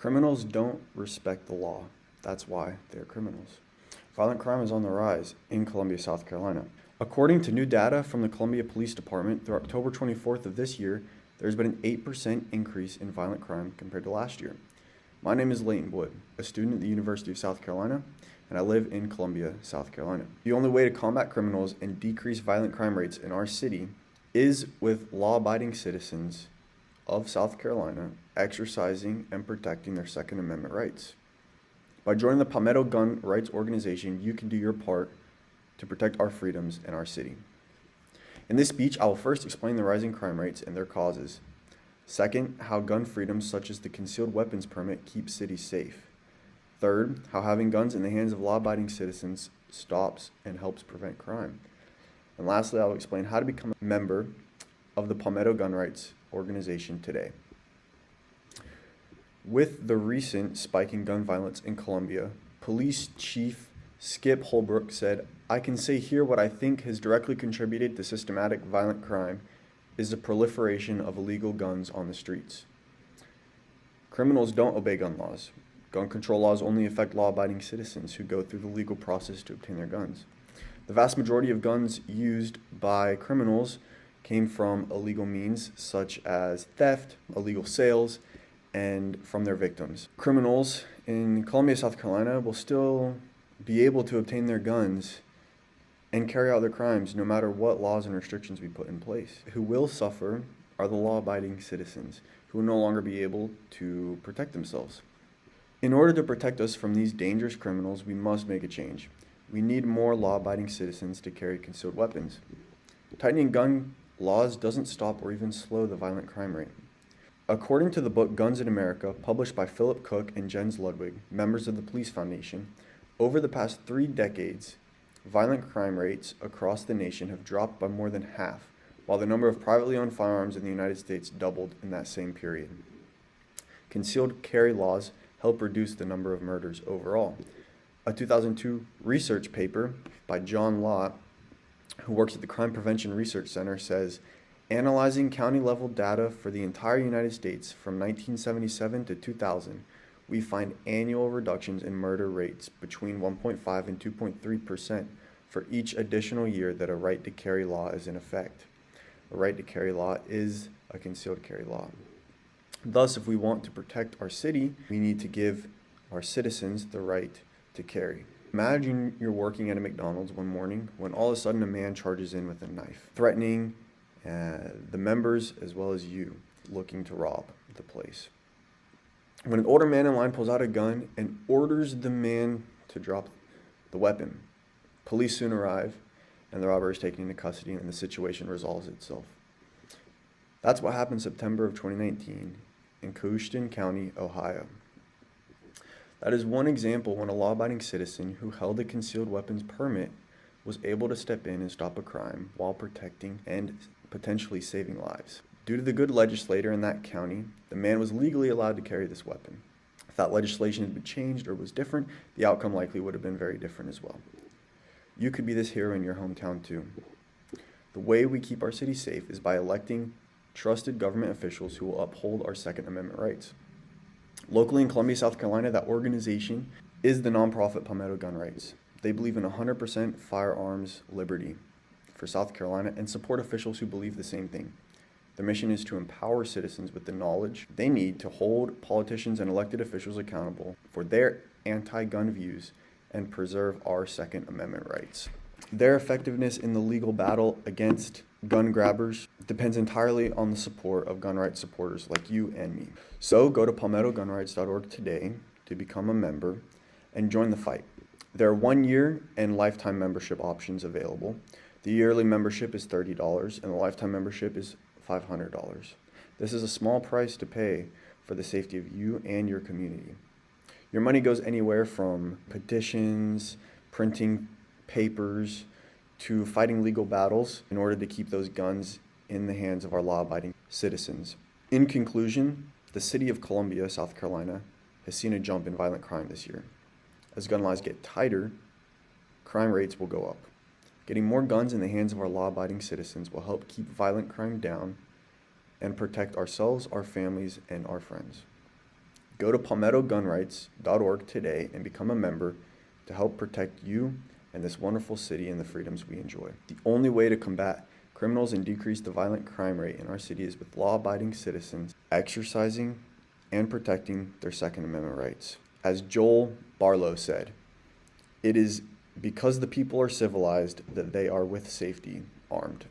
Criminals don't respect the law. That's why they're criminals. Violent crime is on the rise in Columbia, South Carolina. According to new data from the Columbia Police Department, through October 24th of this year, there's been an 8% increase in violent crime compared to last year. My name is Leighton Wood, a student at the University of South Carolina, and I live in Columbia, South Carolina. The only way to combat criminals and decrease violent crime rates in our city is with law-abiding citizens of South Carolina exercising and protecting their Second Amendment rights. By joining the Palmetto gun rights organization, you can do your part to protect our freedoms in our city. In this speech, I will first explain the rising crime rates and their causes. Second, how gun freedoms such as the concealed weapons permit keep cities safe. Third, how having guns in the hands of law-abiding citizens stops and helps prevent crime. And lastly, I will explain how to become a member of the Palmetto gun rights organization today. With the recent spike in gun violence in Columbia, Police Chief Skip Holbrook said, "I can say here what I think has directly contributed to systematic violent crime is the proliferation of illegal guns on the streets. Criminals don't obey gun laws. Gun control laws only affect law-abiding citizens who go through the legal process to obtain their guns. The vast majority of guns used by criminals came from illegal means such as theft, illegal sales, and from their victims. Criminals in Columbia, South Carolina will still be able to obtain their guns and carry out their crimes no matter what laws and restrictions we put in place. Who will suffer are the law-abiding citizens who will no longer be able to protect themselves. In order to protect us from these dangerous criminals, we must make a change. We need more law-abiding citizens to carry concealed weapons. Tightening gun laws doesn't stop or even slow the violent crime rate. According to the book Guns in America, published by Philip Cook and Jens Ludwig, members of the Police Foundation, over the past 3 decades, violent crime rates across the nation have dropped by more than half, while the number of privately owned firearms in the United States doubled in that same period. Concealed carry laws help reduce the number of murders overall. A 2002 research paper by John Lott, who works at the Crime Prevention Research Center, says, analyzing county-level data for the entire United States from 1977 to 2000, we find annual reductions in murder rates between 1.5 and 2.3% for each additional year that a right to carry law is in effect. A right to carry law is a concealed carry law. Thus, if we want to protect our city, we need to give our citizens the right to carry. Imagine you're working at a McDonald's one morning when all of a sudden a man charges in with a knife, threatening the members as well as you, looking to rob the place. When an older man in line pulls out a gun and orders the man to drop the weapon, police soon arrive and the robber is taken into custody and the situation resolves itself. That's what happened September of 2019 in Coostin County, Ohio. That is one example when a law-abiding citizen who held a concealed weapons permit was able to step in and stop a crime while protecting and potentially saving lives. Due to the good legislator in that county, the man was legally allowed to carry this weapon. If that legislation had been changed or was different, the outcome likely would have been very different as well. You could be this hero in your hometown too. The way we keep our city safe is by electing trusted government officials who will uphold our Second Amendment rights. Locally in Columbia, South Carolina, that organization is the nonprofit Palmetto Gun Rights. They believe in 100% firearms liberty for South Carolina and support officials who believe the same thing. Their mission is to empower citizens with the knowledge they need to hold politicians and elected officials accountable for their anti-gun views and preserve our Second Amendment rights. Their effectiveness in the legal battle against gun grabbers depends entirely on the support of gun rights supporters like you and me. So go to palmettogunrights.org today to become a member and join the fight. There are 1-year and lifetime membership options available. The yearly membership is $30 and the lifetime membership is $500. This is a small price to pay for the safety of you and your community. Your money goes anywhere from petitions, printing papers, to fighting legal battles in order to keep those guns in the hands of our law-abiding citizens. In conclusion, the city of Columbia, South Carolina, has seen a jump in violent crime this year. As gun laws get tighter, crime rates will go up. Getting more guns in the hands of our law-abiding citizens will help keep violent crime down and protect ourselves, our families, and our friends. Go to palmettogunrights.org today and become a member to help protect you and this wonderful city and the freedoms we enjoy. The only way to combat criminals and decrease the violent crime rate in our city is with law-abiding citizens exercising and protecting their Second Amendment rights. As Joel Barlow said, it is because the people are civilized that they are with safety armed.